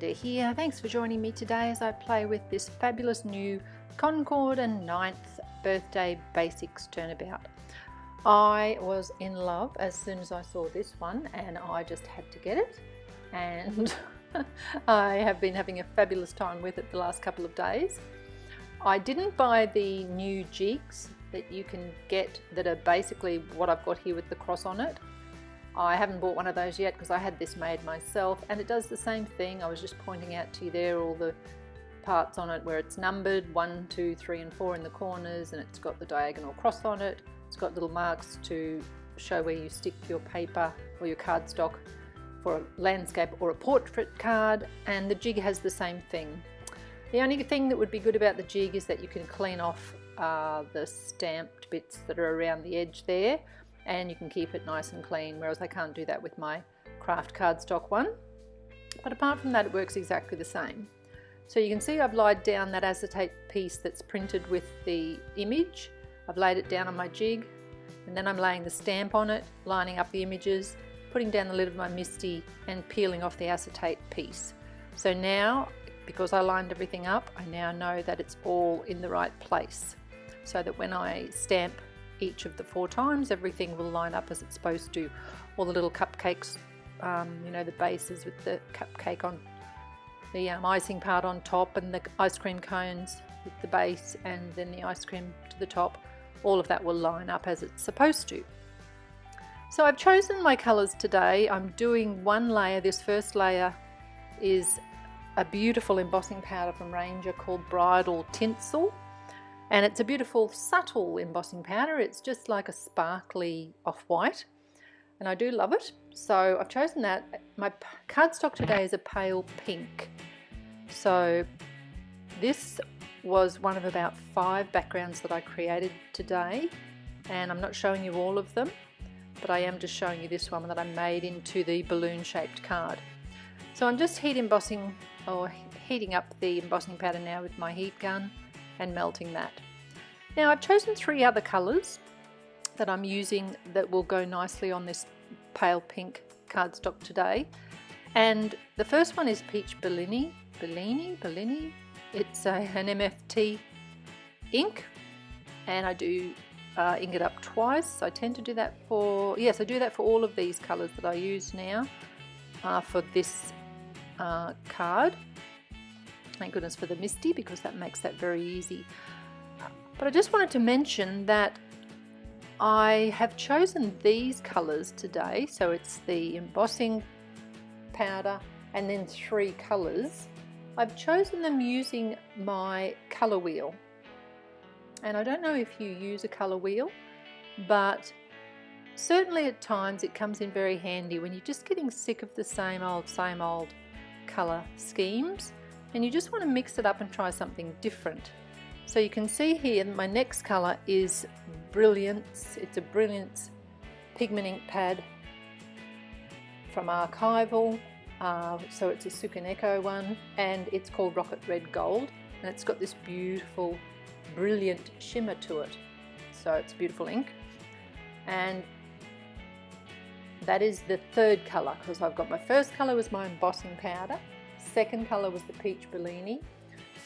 Linda here. Thanks for joining me today as I play with this fabulous new Concord and 9th Birthday Basics Turnabout. I was in love as soon as I saw this one and I just had to get it, and I have been having a fabulous time with it the last couple of days. I didn't buy the new jigs that you can get that are basically what I've got here with the cross on it. I haven't bought one of those yet because I had this made myself, and it does the same thing. I was just pointing out to you there all the parts on it where it's numbered 1, 2, 3 and 4 in the corners, and it's got the diagonal cross on it. It's got little marks to show where you stick your paper or your cardstock for a landscape or a portrait card, and the jig has the same thing. The only thing that would be good about the jig is that you can clean off the stamped bits that are around the edge there, and you can keep it nice and clean, whereas I can't do that with my craft cardstock one. But apart from that, it works exactly the same. So you can see I've laid down that acetate piece that's printed with the image. I've laid it down on my jig, and then I'm laying the stamp on it, lining up the images, putting down the lid of my MISTI and peeling off the acetate piece. So now, because I lined everything up, I now know that it's all in the right place, so that when I stamp each of the 4 times, everything will line up as it's supposed to. All the little cupcakes, you know, the bases with the cupcake on the icing part on top, and the ice cream cones with the base, and then the ice cream to the top, all of that will line up as it's supposed to. So I've chosen my colours today. I'm doing one layer. This first layer is a beautiful embossing powder from Ranger called Bridal Tinsel. And it's a beautiful subtle embossing powder. It's just like a sparkly off-white, and I do love it. So I've chosen that. My cardstock today is a pale pink. So this was one of about 5 backgrounds that I created today, and I'm not showing you all of them, but I am just showing you this one that I made into the balloon shaped card. So I'm just heating up the embossing powder now with my heat gun and melting that. Now I've chosen 3 other colours that I'm using that will go nicely on this pale pink cardstock today, and the first one is Peach Bellini. It's an MFT ink, and I do ink it up twice. I tend to do that for, yes, I do that for all of these colours that I use now for this card. Thank goodness for the MISTI, because that makes that very easy. But I just wanted to mention that I have chosen these colours today. So it's the embossing powder and then 3 colours. I've chosen them using my colour wheel. And I don't know if you use a colour wheel, but certainly at times it comes in very handy when you're just getting sick of the same old colour schemes, and you just want to mix it up and try something different. So you can see here my next colour is Brilliance. It's a Brilliance pigment ink pad from Archival. So it's a Sukaneko one, and it's called Rocket Red Gold, and it's got this beautiful brilliant shimmer to it. So it's beautiful ink, and that is the 3rd colour, because I've got my first colour was my embossing powder, second colour was the Peach Bellini,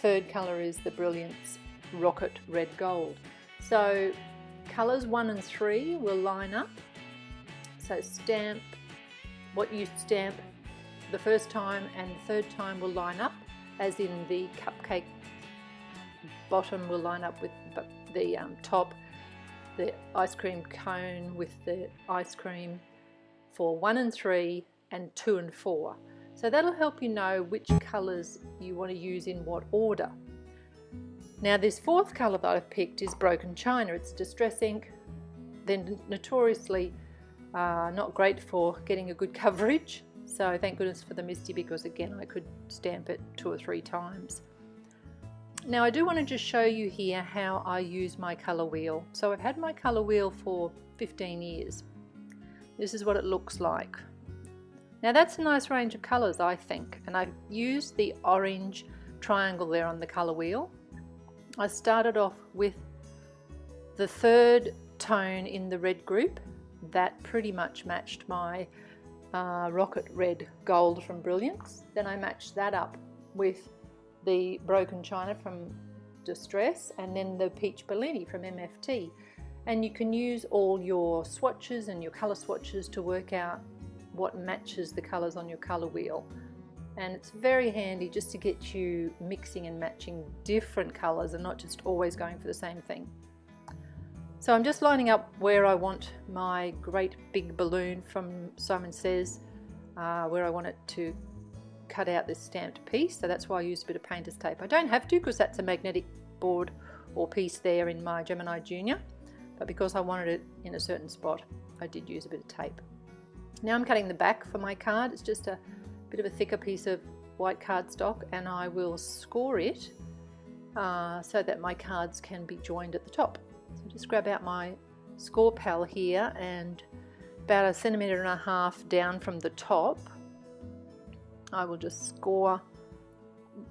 3rd colour is the Brilliance Rocket Red Gold. So colours 1 and 3 will line up. So stamp, what you stamp the first time and the 3rd time will line up, as in the cupcake bottom will line up with the top, the ice cream cone with the ice cream for 1 and 3 and 2 and 4. So that'll help you know which colours you want to use in what order. Now this 4th colour that I've picked is Broken China. It's distress ink. They're notoriously not great for getting a good coverage. So thank goodness for the MISTI, because again I could stamp it 2 or 3 times. Now I do want to just show you here how I use my colour wheel. So I've had my colour wheel for 15 years. This is what it looks like. Now that's a nice range of colours, I think, and I've used the orange triangle there on the colour wheel. I started off with the 3rd tone in the red group. That pretty much matched my rocket red gold from Brilliance. Then I matched that up with the broken china from Distress, and then the peach Bellini from MFT. And you can use all your swatches and your colour swatches to work out what matches the colours on your colour wheel. And it's very handy just to get you mixing and matching different colours and not just always going for the same thing. So I'm just lining up where I want my great big balloon from Simon Says, where I want it to cut out this stamped piece. So that's why I used a bit of painter's tape. I don't have to, because that's a magnetic board or piece there in my Gemini Junior, but because I wanted it in a certain spot, I did use a bit of tape. Now I'm cutting the back for my card. It's just a bit of a thicker piece of white cardstock, and I will score it so that my cards can be joined at the top. So just grab out my score pal here, and about 1.5 centimeters down from the top, I will just score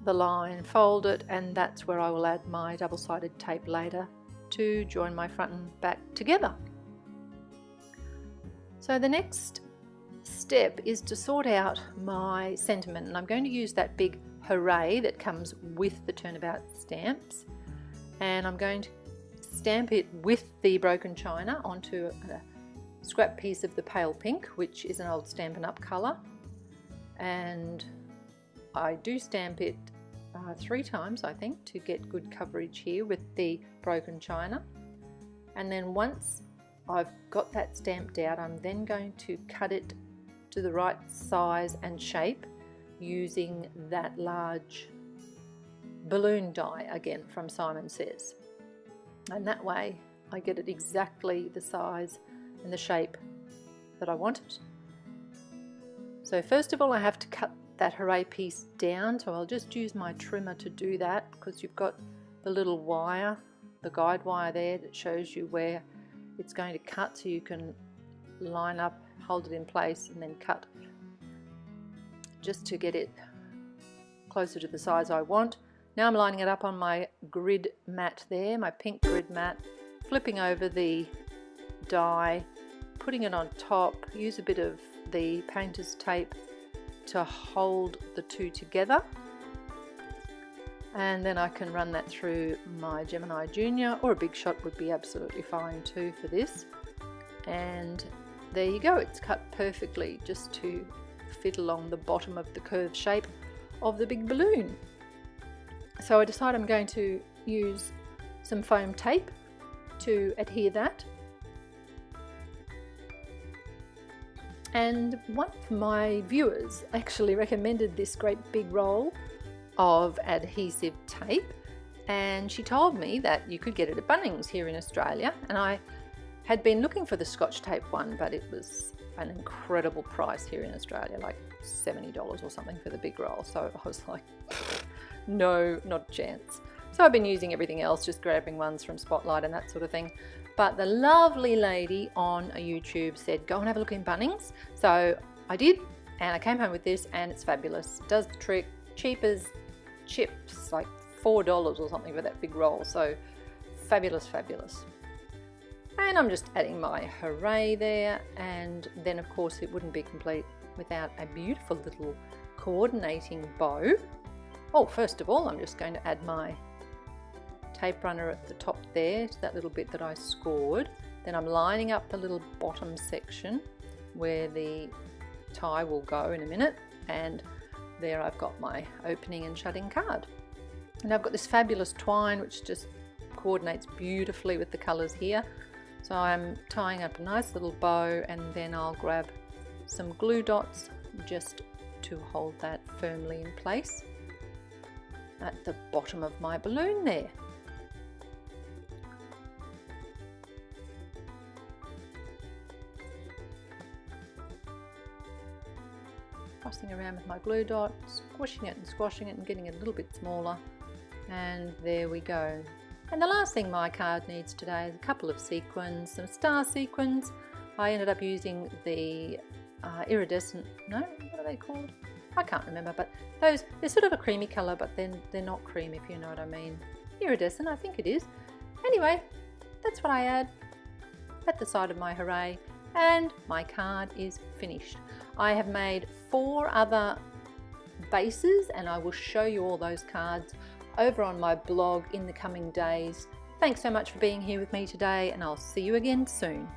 the line, fold it, and that's where I will add my double-sided tape later to join my front and back together. So the next step is to sort out my sentiment, and I'm going to use that big hooray that comes with the Turnabout stamps, and I'm going to stamp it with the broken china onto a scrap piece of the pale pink, which is an old Stampin' Up colour, and I do stamp it 3 times, I think, to get good coverage here with the broken china. And then once I've got that stamped out, I'm then going to cut it to the right size and shape using that large balloon die again from Simon Says, and that way I get it exactly the size and the shape that I want it. So first of all, I have to cut that hooray piece down, so I'll just use my trimmer to do that, because you've got the little wire, the guide wire there, that shows you where it's going to cut, so you can line up, hold it in place, and then cut just to get it closer to the size I want. Now I'm lining it up on my grid mat there, my pink grid mat, flipping over the die, putting it on top, use a bit of the painter's tape to hold the two together, and then I can run that through my Gemini Junior, or a Big Shot would be absolutely fine too for this. And there you go, it's cut perfectly just to fit along the bottom of the curved shape of the big balloon. So I decide I'm going to use some foam tape to adhere that. And one of my viewers actually recommended this great big roll of adhesive tape, and she told me that you could get it at Bunnings here in Australia, and I had been looking for the Scotch tape one, but it was an incredible price here in Australia, like $70 or something for the big roll. So I was like, no, not a chance. So I've been using everything else, just grabbing ones from Spotlight and that sort of thing. But the lovely lady on YouTube said, go and have a look in Bunnings. So I did, and I came home with this, and it's fabulous. It does the trick, cheap as chips, like $4 or something for that big roll. So fabulous, fabulous. And I'm just adding my hooray there, and then of course it wouldn't be complete without a beautiful little coordinating bow. Oh, first of all, I'm just going to add my tape runner at the top there to that little bit that I scored. Then I'm lining up the little bottom section where the tie will go in a minute, and there I've got my opening and shutting card. And I've got this fabulous twine which just coordinates beautifully with the colours here. So I'm tying up a nice little bow, and then I'll grab some glue dots just to hold that firmly in place at the bottom of my balloon there. Fussing around with my glue dot, squishing it and squashing it and getting it a little bit smaller, and there we go. And the last thing my card needs today is a couple of sequins, some star sequins. I ended up using the iridescent, no, what are they called? I can't remember, but they're sort of a creamy colour, but then they're not cream, if you know what I mean. Iridescent, I think it is. Anyway, that's what I add at the side of my hooray, and my card is finished. I have made 4 other bases and I will show you all those cards over on my blog in the coming days. Thanks so much for being here with me today, and I'll see you again soon.